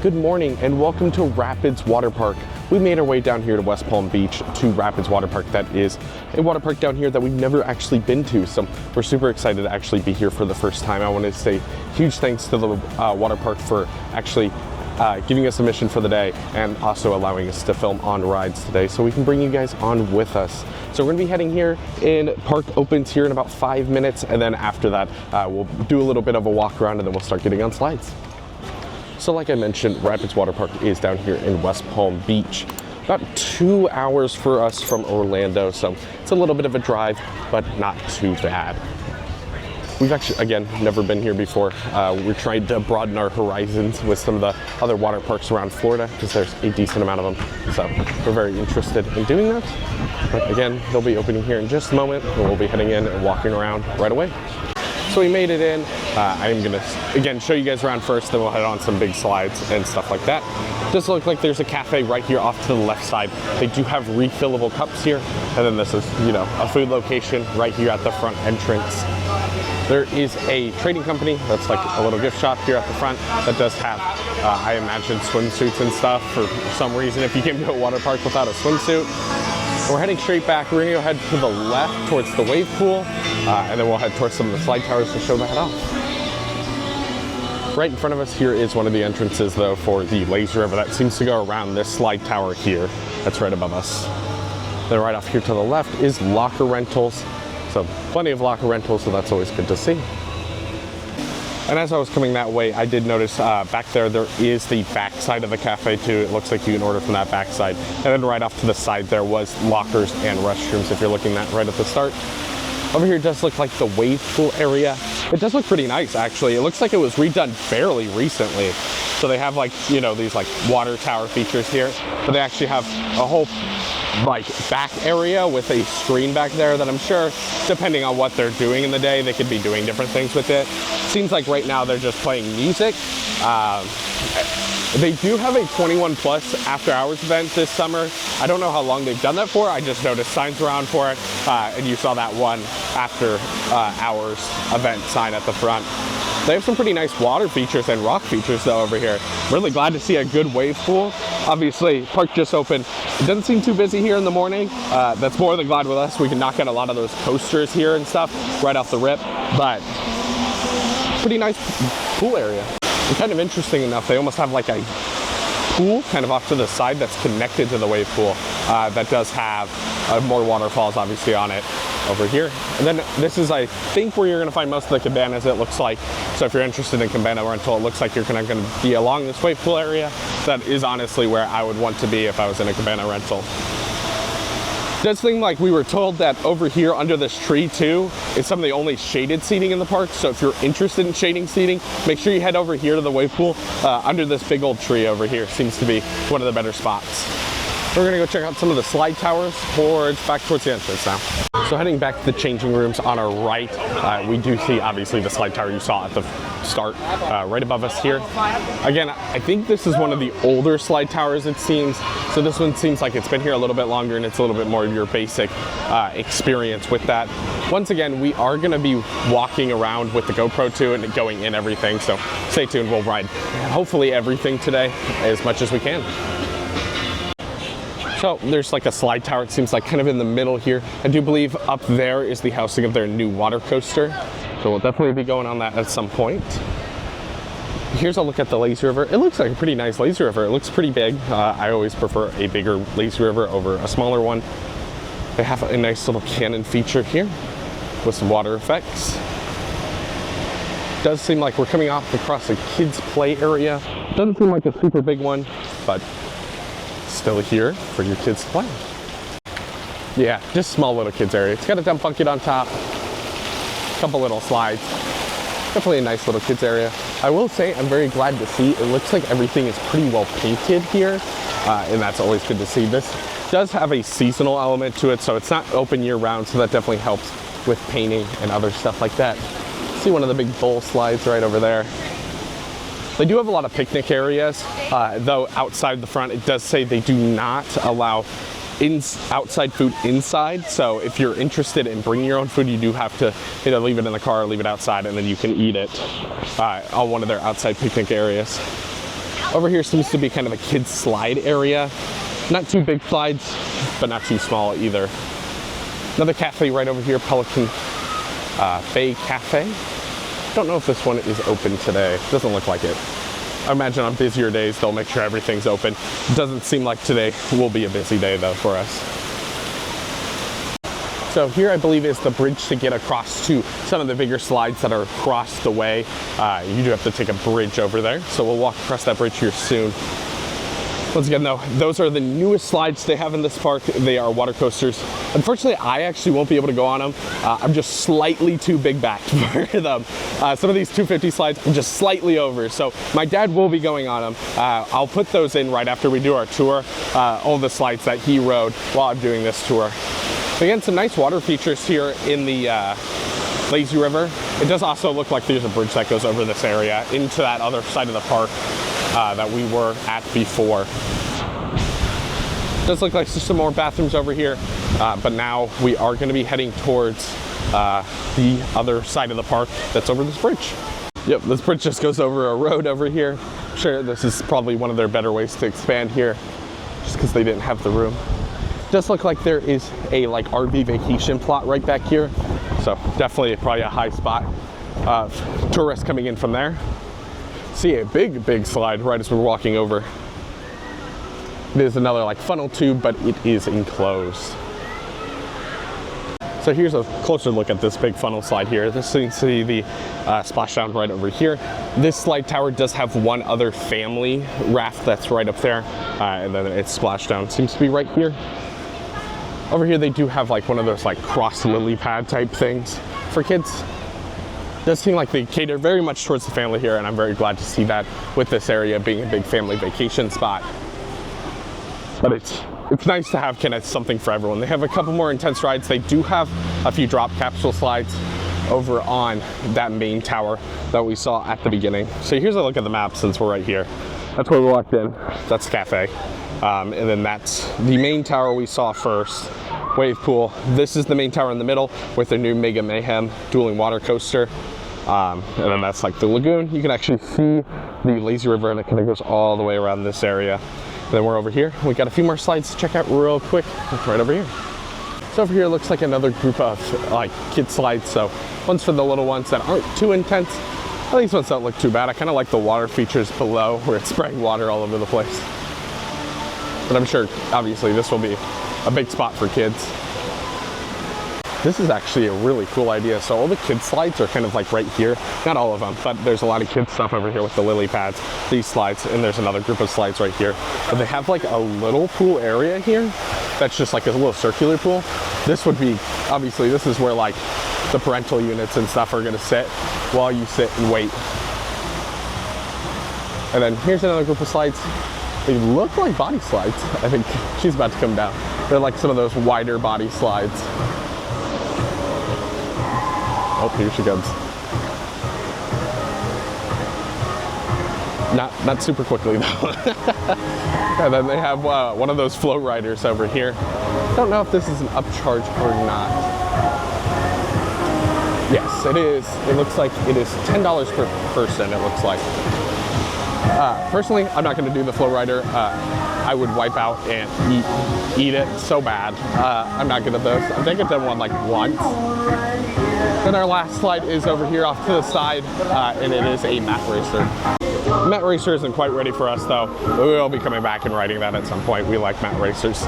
Good morning and welcome to Rapids Water Park. We made our way down here to West Palm Beach to Rapids Water Park. That is a water park down here that we've never actually been to, so we're super excited to actually be here for the first time. I want to say huge thanks to the water park for actually giving us a mission for the day and also allowing us to film on rides today so we can bring you guys on with us. So we're gonna be heading here in, park opens here in about 5 minutes, and then after that we'll do a little bit of a walk around and then we'll start getting on slides. So like I mentioned, Rapids Water Park is down here in West Palm Beach. About 2 hours for us from Orlando, so it's a little bit of a drive, but not too bad. We've actually, again, never been here before. We're trying to broaden our horizons with some of the other water parks around Florida because there's a decent amount of them. So we're very interested in doing that. But again, they'll be opening here in just a moment and we'll be heading in and walking around right away. So we made it in. I'm gonna, again, show you guys around first, then we'll head on some big slides and stuff like that. Does look like there's a cafe right here off to the left side. They do have refillable cups here. And then this is, you know, a food location right here at the front entrance. There is a trading company that's like a little gift shop here at the front that does have, I imagine, swimsuits and stuff for some reason if you came to a water park without a swimsuit. We're heading straight back. We're gonna go head to the left towards the wave pool, and then we'll head towards some of the slide towers to show that off. Right in front of us here is one of the entrances though for the lazy river that seems to go around this slide tower here. That's right above us. Then right off here to the left is locker rentals. So plenty of locker rentals, so that's always good to see. And as I was coming that way, I did notice back there is the back side of the cafe too. It looks like you can order from that back side. And then right off to the side there was lockers and restrooms if you're looking at right at the start. Over here does look like the wave pool area. It does look pretty nice actually. It looks like it was redone fairly recently. So they have like, you know, these like water tower features here, but they actually have a whole like back area with a screen back there that I'm sure, depending on what they're doing in the day, they could be doing different things with it. Seems like right now they're just playing music. They do have a 21 plus after hours event this summer. I don't know how long they've done that for. I just noticed signs around for it, and you saw that one after hours event sign at the front. They have some pretty nice water features and rock features though over here. Really glad to see a good wave pool. Obviously, park just opened. It doesn't seem too busy here in the morning. That's more than glad with us. We can knock out a lot of those coasters here and stuff right off the rip, but pretty nice pool area. And kind of interesting enough, they almost have like a pool kind of off to the side that's connected to the wave pool that does have more waterfalls obviously on it over here. And then this is, I think, where you're gonna find most of the cabanas, it looks like. So if you're interested in cabana rental, it looks like you're gonna be along this wave pool area. That is honestly where I would want to be if I was in a cabana rental. It does seem like we were told that over here under this tree too is some of the only shaded seating in the park. So if you're interested in shading seating, make sure you head over here to the wave pool under this big old tree over here. Seems to be one of the better spots. We're gonna go check out some of the slide towers back towards the entrance now. So heading back to the changing rooms on our right, we do see obviously the slide tower you saw at the start right above us here. Again, I think this is one of the older slide towers it seems. So this one seems like it's been here a little bit longer and it's a little bit more of your basic experience with that. Once again, we are gonna be walking around with the GoPro too and going in everything. So stay tuned, we'll ride hopefully everything today as much as we can. So there's like a slide tower, it seems like kind of in the middle here. I do believe up there is the housing of their new water coaster. So we'll definitely be going on that at some point. Here's a look at the lazy river. It looks like a pretty nice lazy river. It looks pretty big. I always prefer a bigger lazy river over a smaller one. They have a nice little cannon feature here with some water effects. Does seem like we're coming off across a kids play area. Doesn't seem like a super big one, but still here for your kids to play. Yeah, just small little kids area. It's got a dump bucket on top, a couple little slides. Definitely a nice little kids area. I will say I'm very glad to see it looks like everything is pretty well painted here, and that's always good to see. This does have a seasonal element to it, so it's not open year round, so that definitely helps with painting and other stuff like that. See one of the big bowl slides right over there. They do have a lot of picnic areas, though outside the front it does say they do not allow outside food inside. So if you're interested in bringing your own food, you do have to leave it in the car or leave it outside, and then you can eat it on one of their outside picnic areas. Over here seems to be kind of a kid's slide area. Not too big slides, but not too small either. Another cafe right over here, Pelican Bay Cafe. Don't know if this one is open today. Doesn't look like it. I imagine on busier days, they'll make sure everything's open. Doesn't seem like today will be a busy day though for us. So here I believe is the bridge to get across to some of the bigger slides that are across the way. You do have to take a bridge over there. So we'll walk across that bridge here soon. Once again though, those are the newest slides they have in this park. They are water coasters. Unfortunately, I actually won't be able to go on them. I'm just slightly too big back for them. Some of these 250 slides, I'm just slightly over. So my dad will be going on them. I'll put those in right after we do our tour. All the slides that he rode while I'm doing this tour. So again, some nice water features here in the lazy river. It does also look like there's a bridge that goes over this area into that other side of the park that we were at before. It does look like there's some more bathrooms over here, but now we are going to be heading towards the other side of the park that's over this bridge. Yep, this bridge just goes over a road over here. I'm sure this is probably one of their better ways to expand here, just because they didn't have the room. It does look like there is a like RV vacation plot right back here, so definitely probably a high spot of tourists coming in from there. See a big slide right as we're walking over. It is another like funnel tube, but it is enclosed. So here's a closer look at this big funnel slide here. This seems to be the splashdown right over here. This slide tower does have one other family raft that's right up there, and then its splashdown seems to be right here. Over here they do have like one of those like cross lily pad type things for kids. It does seem like they cater very much towards the family here, and I'm very glad to see that with this area being a big family vacation spot. But it's nice to have kind of something for everyone. They have a couple more intense rides. They do have a few drop capsule slides over on that main tower that we saw at the beginning. So here's a look at the map since we're right here. That's where we walked in. That's the cafe. And then that's the main tower we saw first. Wave pool. This is the main tower in the middle with their new Mega Mayhem dueling water coaster. And then that's like the lagoon. You can actually see the lazy river, and it kind of goes all the way around this area. And then we're over here. We got a few more slides to check out real quick. Right over here. So over here looks like another group of like kid slides. So one's for the little ones that aren't too intense. These ones don't look too bad. I kind of like the water features below where it's spraying water all over the place. But I'm sure obviously this will be a big spot for kids. This is actually a really cool idea. So all the kid slides are kind of like right here. Not all of them, but there's a lot of kid stuff over here with the lily pads, these slides, and there's another group of slides right here. But they have like a little pool area here that's just like a little circular pool. This would be, obviously this is where like the parental units and stuff are gonna sit while you sit and wait. And then here's another group of slides. They look like body slides. I think she's about to come down. They're like some of those wider body slides. Oh, here she comes. Not super quickly though. And then they have one of those float riders over here. Don't know if this is an upcharge or not. Yes, it is. It looks like it is $10 per person, it looks like. Personally, I'm not going to do the flow rider. I would wipe out and eat it so bad. I'm not good at those. I think I've done one like once. Then our last slide is over here off to the side, and it is a mat racer. Mat racer isn't quite ready for us though. We will be coming back and riding that at some point. We like mat racers.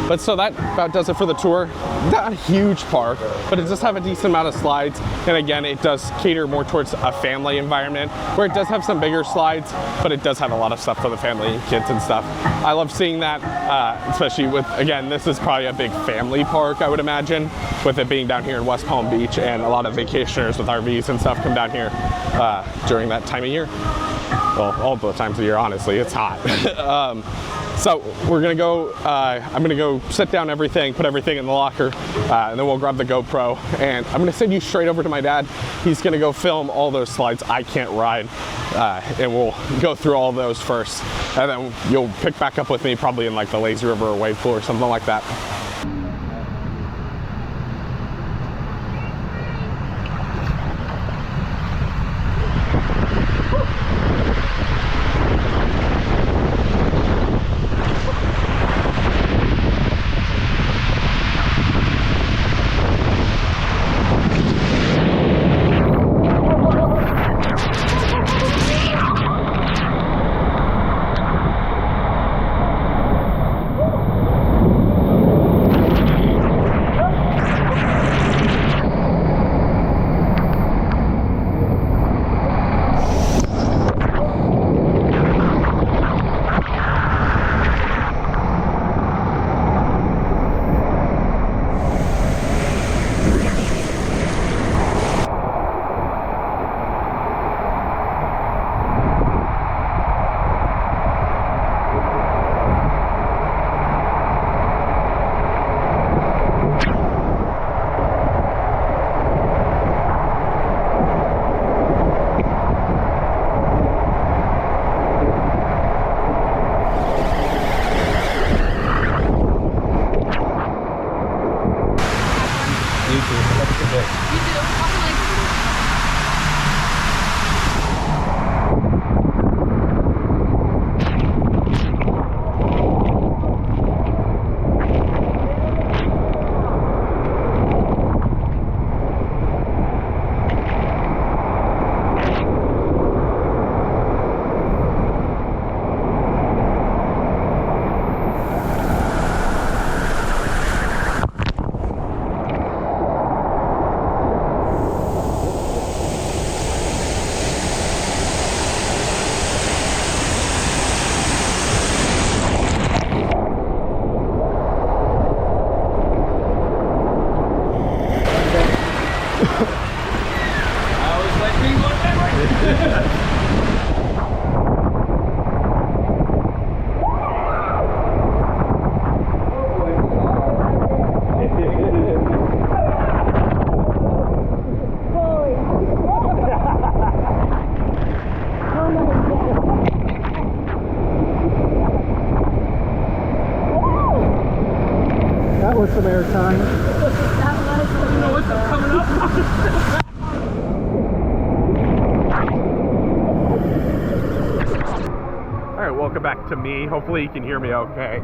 But so that about does it for the tour. Not a huge park, but it does have a decent amount of slides. And again, it does cater more towards a family environment where it does have some bigger slides, but it does have a lot of stuff for the family and kids and stuff. I love seeing that, especially with, again, this is probably a big family park, I would imagine, with it being down here in West Palm Beach, and a lot of vacationers with RVs and stuff come down here during that time of year. Well, all the times of year, honestly, it's hot. So we're gonna go, I'm gonna go set down everything, put everything in the locker, and then we'll grab the GoPro, and I'm gonna send you straight over to my dad. He's gonna go film all those slides I can't ride, and we'll go through all those first, and then you'll pick back up with me probably in like the lazy river or wave pool or something like that. with some airtime. You know what's coming up? All right, welcome back to me. Hopefully you can hear me okay.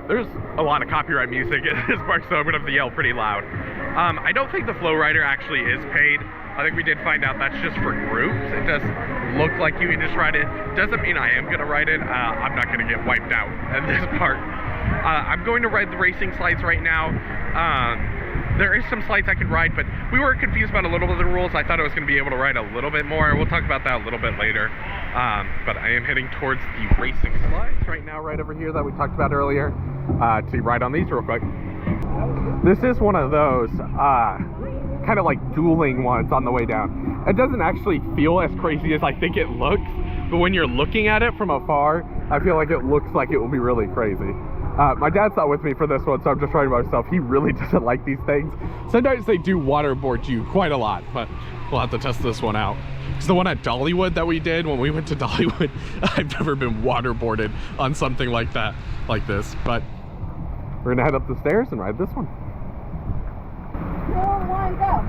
There's a lot of copyright music in this park, so I'm gonna have to yell pretty loud. I don't think the flow rider actually is paid. I think we did find out that's just for groups. It does look like you can just ride it. Doesn't mean I am gonna ride it. I'm not gonna get wiped out at this park. I'm going to ride the racing slides right now. There is some slides I can ride, but we were confused about a little bit of the rules. I thought I was going to be able to ride a little bit more. We'll talk about that a little bit later. But I am heading towards the racing slides right now, right over here that we talked about earlier, to ride on these real quick. This is one of those kind of like dueling ones on the way down. It doesn't actually feel as crazy as I think it looks, but when you're looking at it from afar, I feel like it looks like it will be really crazy. My dad's not with me for this one, so I'm just riding by myself. He really doesn't like these things. Sometimes they do waterboard you quite a lot, but we'll have to test this one out. Because the one at Dollywood that we did, when we went to Dollywood, I've never been waterboarded on something like that, like this. But we're gonna head up the stairs and ride this one. 2, 1, go.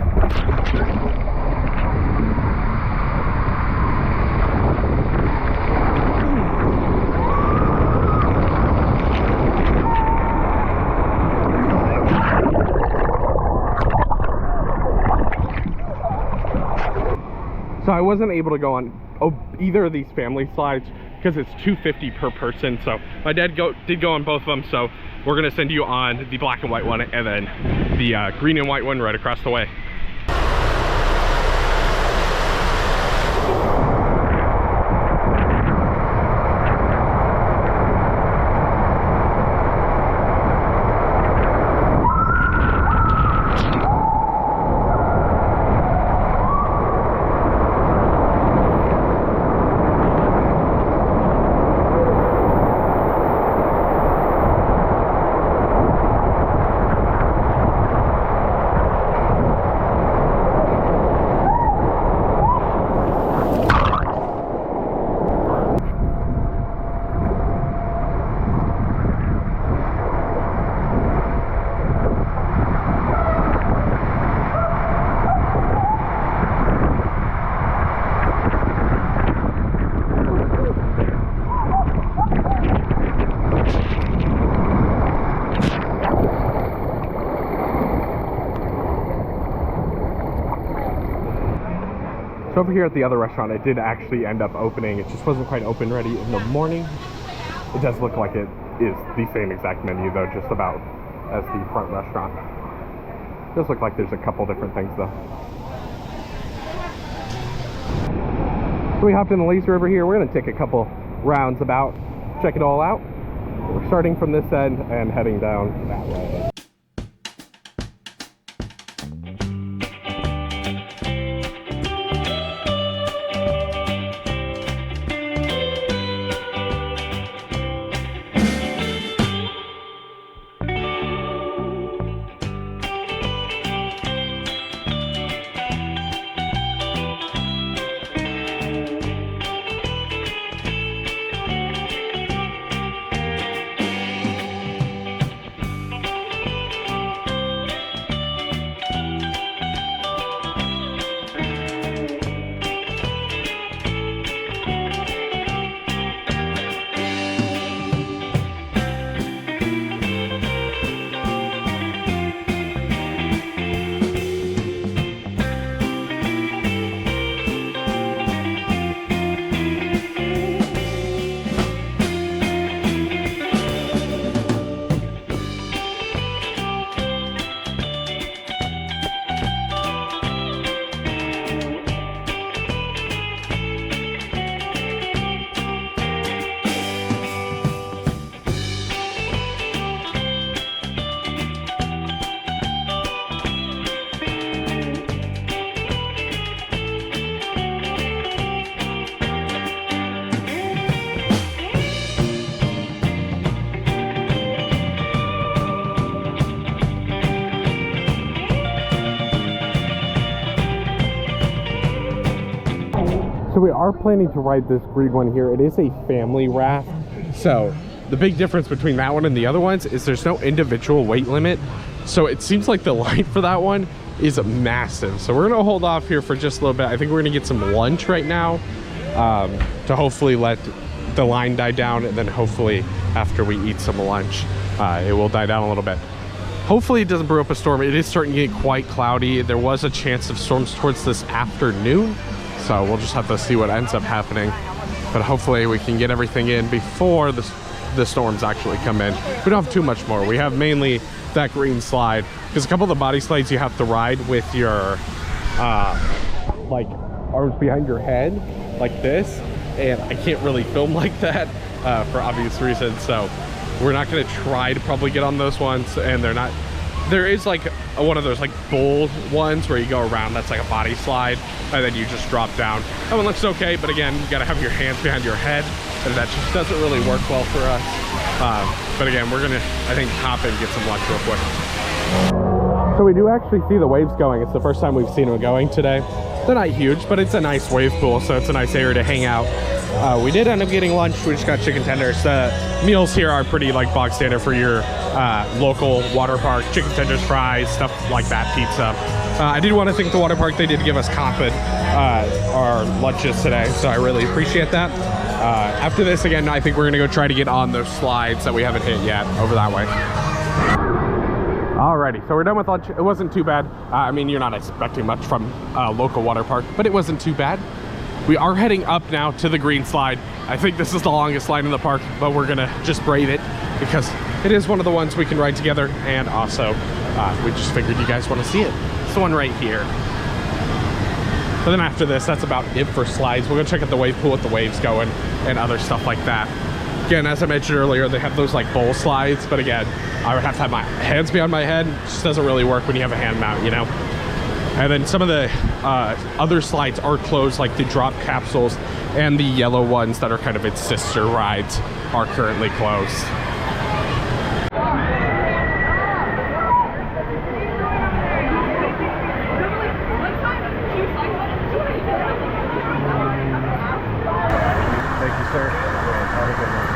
So I wasn't able to go on either of these family slides because it's $250 per person. So my dad did go on both of them. So we're gonna send you on the black and white one and then the green and white one right across the way. So over here at the other restaurant, it did actually end up opening. It just wasn't quite open ready in the morning. It does look like it is the same exact menu though, just about as the front restaurant. It does look like there's a couple different things though. So we hopped in the lazy river here. We're gonna take a couple rounds about, check it all out. We're starting from this end and heading down that way. So we are planning to ride this green one here. It is a family raft, so the big difference between that one and the other ones is there's no individual weight limit. So it seems like the line for that one is massive. So we're gonna hold off here for just a little bit. I think we're gonna get some lunch right now to hopefully let the line die down, and then hopefully after we eat some lunch, it will die down a little bit. Hopefully it doesn't brew up a storm. It is starting to get quite cloudy. There was a chance of storms towards this afternoon, so we'll just have to see what ends up happening. But hopefully we can get everything in before the storms actually come in. We don't have too much more. We have mainly that green slide, because a couple of the body slides you have to ride with your like arms behind your head like this, and I can't really film like that for obvious reasons, so we're not going to try to probably get on those ones. And they're not, there is like one of those like bowl ones where you go around, that's like a body slide, and then you just drop down. That one looks okay, but again, you got to have your hands behind your head, and that just doesn't really work well for us. But again, we're gonna, I think, hop in and get some lunch real quick. So we do actually see the waves going. It's the first time we've seen them going today. They're not huge, but it's a nice wave pool, so it's a nice area to hang out. We did end up getting lunch. We just got chicken tenders. The meals here are pretty like bog standard for your local water park. Chicken tenders, fries, stuff like that, pizza. I did want to thank the water park. They did give us comp at our lunches today, so I really appreciate that. After this, again, I think we're gonna go try to get on those slides that we haven't hit yet over that way. Alrighty, so we're done with lunch. It wasn't too bad. I mean, you're not expecting much from a local water park, but it wasn't too bad. We are heading up now to the green slide. I think this is the longest slide in the park, but we're gonna just brave it because it is one of the ones we can ride together, and also we just figured you guys want to see it. It's the one right here. But then after this, that's about it for slides. We're gonna check out the wave pool with the waves going and other stuff like that. Again, as I mentioned earlier, they have those like bowl slides, but again, I would have to have my hands behind my head. It just doesn't really work when you have a hand mount, you know? And then some of the other slides are closed, like the drop capsules, and the yellow ones that are kind of its sister rides are currently closed. Thank you, sir. Have a good one.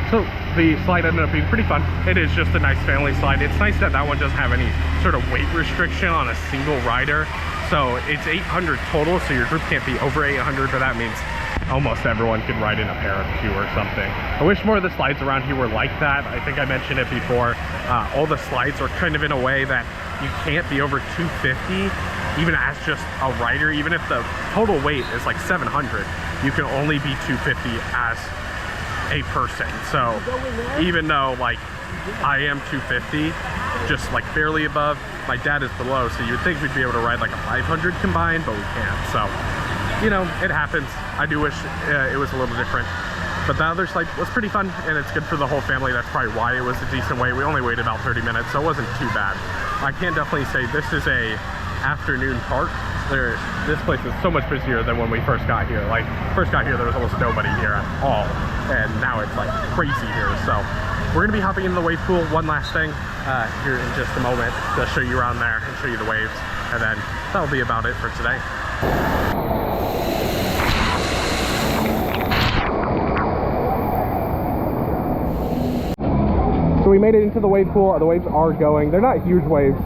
So the slide ended up being pretty fun. It is just a nice family slide. It's nice that that one doesn't have any sort of weight restriction on a single rider. So it's 800 total, so your group can't be over 800, but that means almost everyone can ride in a pair of two or something. I wish more of the slides around here were like that. I think I mentioned it before. All the slides are kind of in a way that you can't be over 250, even as just a rider. Even if the total weight is like 700, you can only be 250 as a person. So even though like I am 250, just like barely above, my dad is below, so you would think we'd be able to ride like a 500 combined, but we can't. So, you know, it happens. I do wish it was a little different, but the other slide was pretty fun, and it's good for the whole family. That's probably why it was a decent wait. We only waited about 30 minutes, so it wasn't too bad. I can definitely say this is a afternoon park. This place is so much busier than when we first got here. Like, first got here, there was almost nobody here at all, and now it's like crazy here. So we're gonna be hopping into the wave pool one last thing here in just a moment to show you around there and show you the waves, and then that'll be about it for today. So we made it into the wave pool. The waves are going. They're not huge waves,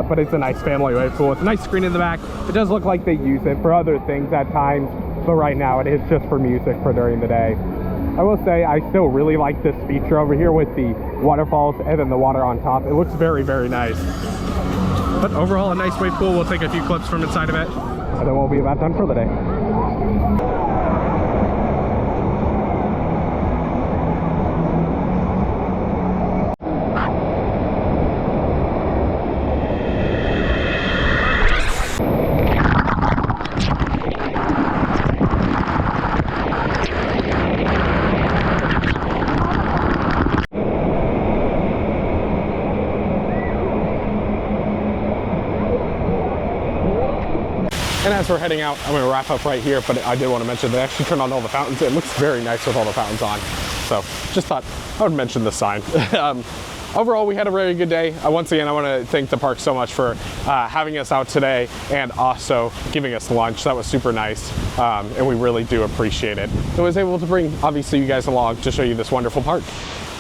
but it's a nice family wave pool. It's a nice screen in the back. It does look like they use it for other things at times, but right now it is just for music for during the day. I will say I still really like this feature over here with the waterfalls and then the water on top. It looks very, very nice. But overall, a nice wave pool. We'll take a few clips from inside of it, and then we'll be about done for the day. as we're heading out, I'm gonna wrap up right here, but I did want to mention they actually turned on all the fountains. It looks very nice with all the fountains on. So just thought I would mention the sign. Overall, we had a very good day. Once again, I want to thank the park so much for having us out today and also giving us lunch. That was super nice, and we really do appreciate it. I was able to bring, obviously, you guys along to show you this wonderful park.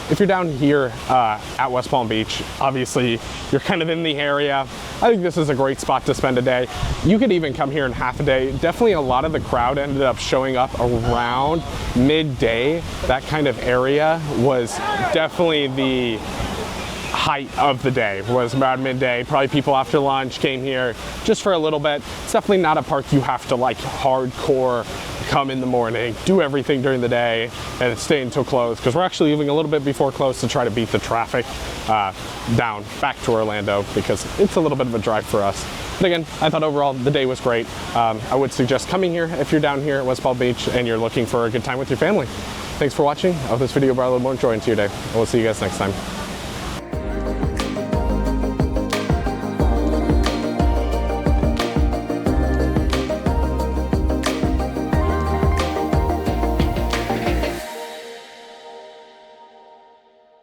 If you're down here at West Palm Beach, obviously, you're kind of in the area. I think this is a great spot to spend a day. You could even come here in half a day. Definitely a lot of the crowd ended up showing up around midday. That kind of area was definitely the height of the day, was about midday. Probably people after lunch came here just for a little bit. It's definitely not a park you have to like hardcore come in the morning, do everything during the day, and stay until close, because we're actually leaving a little bit before close to try to beat the traffic down back to Orlando, because it's a little bit of a drive for us. But again, I thought overall the day was great. I would suggest coming here if you're down here at West Palm Beach and you're looking for a good time with your family. Thanks for watching. I hope this video brought a little more joy into your day. And we'll see you guys next time.